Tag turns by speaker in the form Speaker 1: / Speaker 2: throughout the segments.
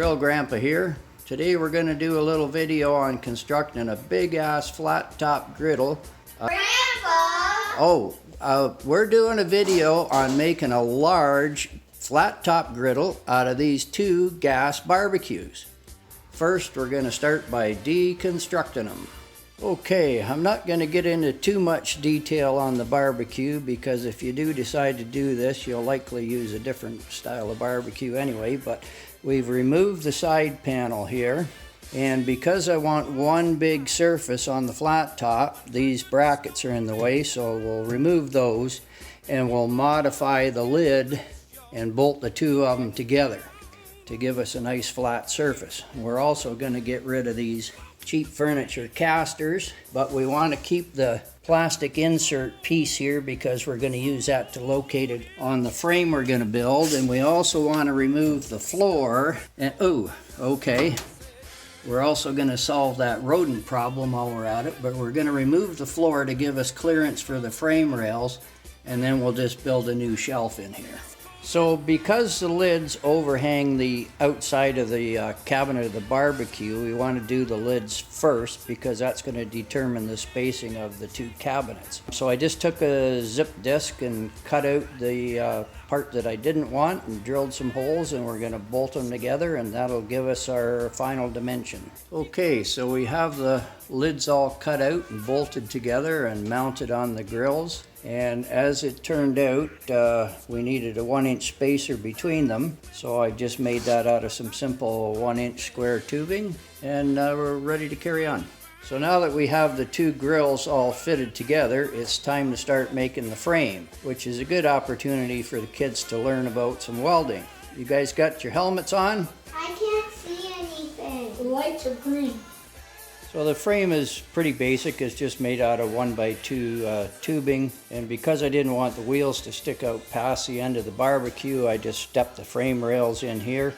Speaker 1: Grill Grandpa here. Today we're going to do a little video on constructing a big ass flat top griddle.
Speaker 2: Grandpa!
Speaker 1: We're doing a video on making a large flat top griddle out of these two gas barbecues. First we're going to start by deconstructing them. Okay, I'm not going to get into too much detail on the barbecue because if you do decide to do this, you'll likely use a different style of barbecue anyway, but we've removed the side panel here, and because I want one big surface on the flat top, these brackets are in the way, so we'll remove those and we'll modify the lid and bolt the two of them together to give us a nice flat surface. We're also going to get rid of these cheap furniture casters, but we want to keep the plastic insert piece here because we're going to use that to locate it on the frame we're going to build. And we also want to remove the floor. And we're also going to solve that rodent problem while we're at it, but we're going to remove the floor to give us clearance for the frame rails, and then we'll just build a new shelf in here. So because the lids overhang the outside of the cabinet of the barbecue, we want to do the lids first because that's going to determine the spacing of the two cabinets. So I just took a zip disc and cut out the part that I didn't want and drilled some holes, and we're going to bolt them together, and that'll give us our final dimension. Okay, so we have the lids all cut out and bolted together and mounted on the grills. And as it turned out, we needed a 1-inch spacer between them, so I just made that out of some simple 1-inch square tubing, and we're ready to carry on. So now that we have the two grills all fitted together, it's time to start making the frame, which is a good opportunity for the kids to learn about some welding. You guys got your helmets on?
Speaker 2: I can't see anything. The lights are green.
Speaker 1: So the frame is pretty basic. It's just made out of 1x2 tubing, and because I didn't want the wheels to stick out past the end of the barbecue, I just stepped the frame rails in here.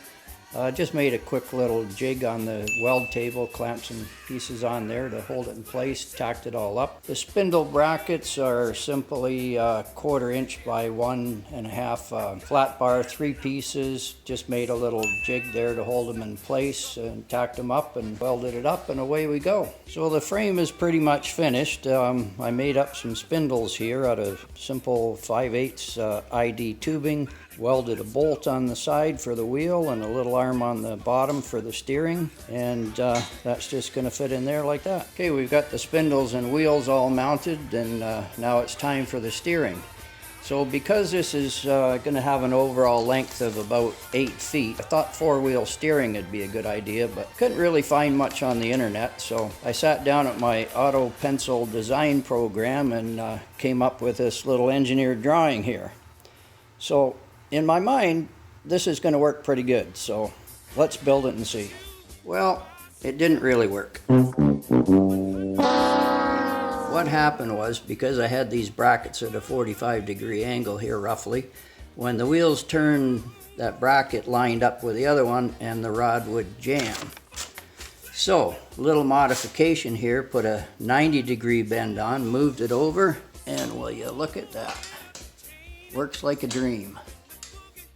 Speaker 1: Just made a quick little jig on the weld table, clamped some pieces on there to hold it in place, tacked it all up. The spindle brackets are simply 1/4 inch by 1.5 flat bar, 3 pieces. Just made a little jig there to hold them in place and tacked them up and welded it up, and away we go. So the frame is pretty much finished. I made up some spindles here out of simple 5/8 ID tubing. Welded a bolt on the side for the wheel and a little arm on the bottom for the steering, and that's just going to fit in there like that. Okay, we've got the spindles and wheels all mounted, and now it's time for the steering. So because this is going to have an overall length of about 8 feet, I thought 4-wheel steering would be a good idea, but couldn't really find much on the internet, so I sat down at my auto pencil design program and came up with this little engineered drawing here. So in my mind, this is going to work pretty good, so let's build it and see. Well, it didn't really work. What happened was, because I had these brackets at a 45-degree angle here roughly, when the wheels turned, that bracket lined up with the other one and the rod would jam. So, a little modification here, put a 90-degree bend on, moved it over, and will you look at that. Works like a dream.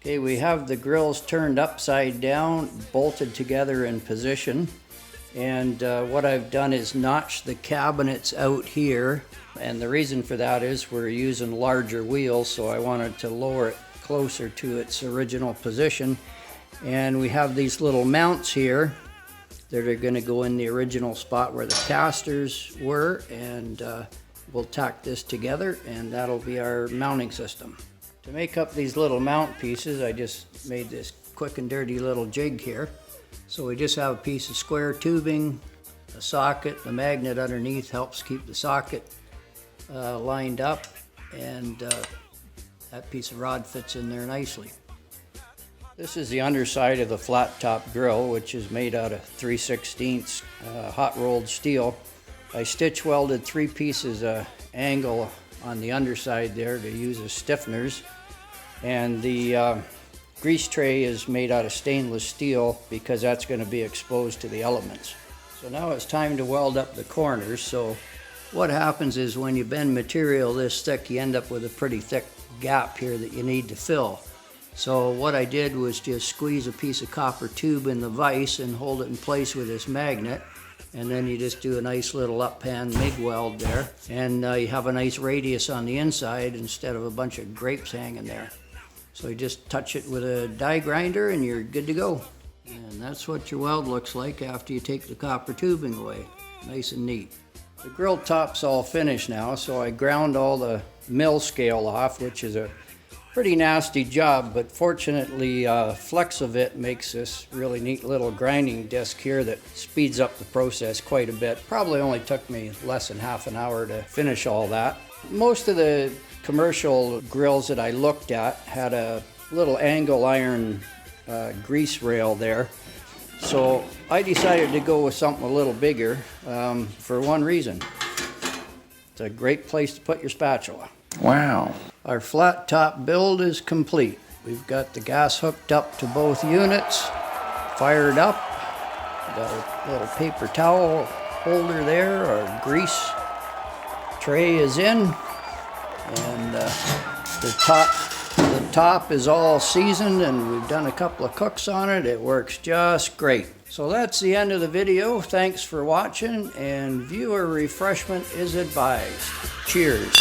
Speaker 1: Okay, we have the grills turned upside down, bolted together in position, and what I've done is notch the cabinets out here, and the reason for that is we're using larger wheels, so I wanted to lower it closer to its original position. And we have these little mounts here that are going to go in the original spot where the casters were, and we'll tack this together, and that'll be our mounting system. To make up these little mount pieces, I just made this quick and dirty little jig here. So we just have a piece of square tubing, a socket, the magnet underneath helps keep the socket lined up, and that piece of rod fits in there nicely. This is the underside of the flat top grill, which is made out of 3/16 hot rolled steel. I stitch welded 3 pieces of angle on the underside there to use as stiffeners, and the grease tray is made out of stainless steel because that's going to be exposed to the elements. So now it's time to weld up the corners. So what happens is when you bend material this thick, you end up with a pretty thick gap here that you need to fill. So what I did was just squeeze a piece of copper tube in the vise and hold it in place with this magnet. And then you just do a nice little up-pan MIG weld there. And you have a nice radius on the inside instead of a bunch of grapes hanging there. So you just touch it with a die grinder and you're good to go. And that's what your weld looks like after you take the copper tubing away. Nice and neat. The grill top's all finished now, so I ground all the mill scale off, which is a pretty nasty job, but fortunately Flexovit makes this really neat little grinding disc here that speeds up the process quite a bit. Probably only took me less than half an hour to finish all that. Most of the commercial grills that I looked at had a little angle iron grease rail there. So I decided to go with something a little bigger for one reason. It's a great place to put your spatula.
Speaker 3: Wow.
Speaker 1: Our flat top build is complete. We've got the gas hooked up to both units, fired up. Got a little paper towel holder there. Our grease tray is in. And the top is all seasoned, and we've done a couple of cooks on it. It works just great. So that's the end of the video. Thanks for watching, and viewer refreshment is advised. Cheers.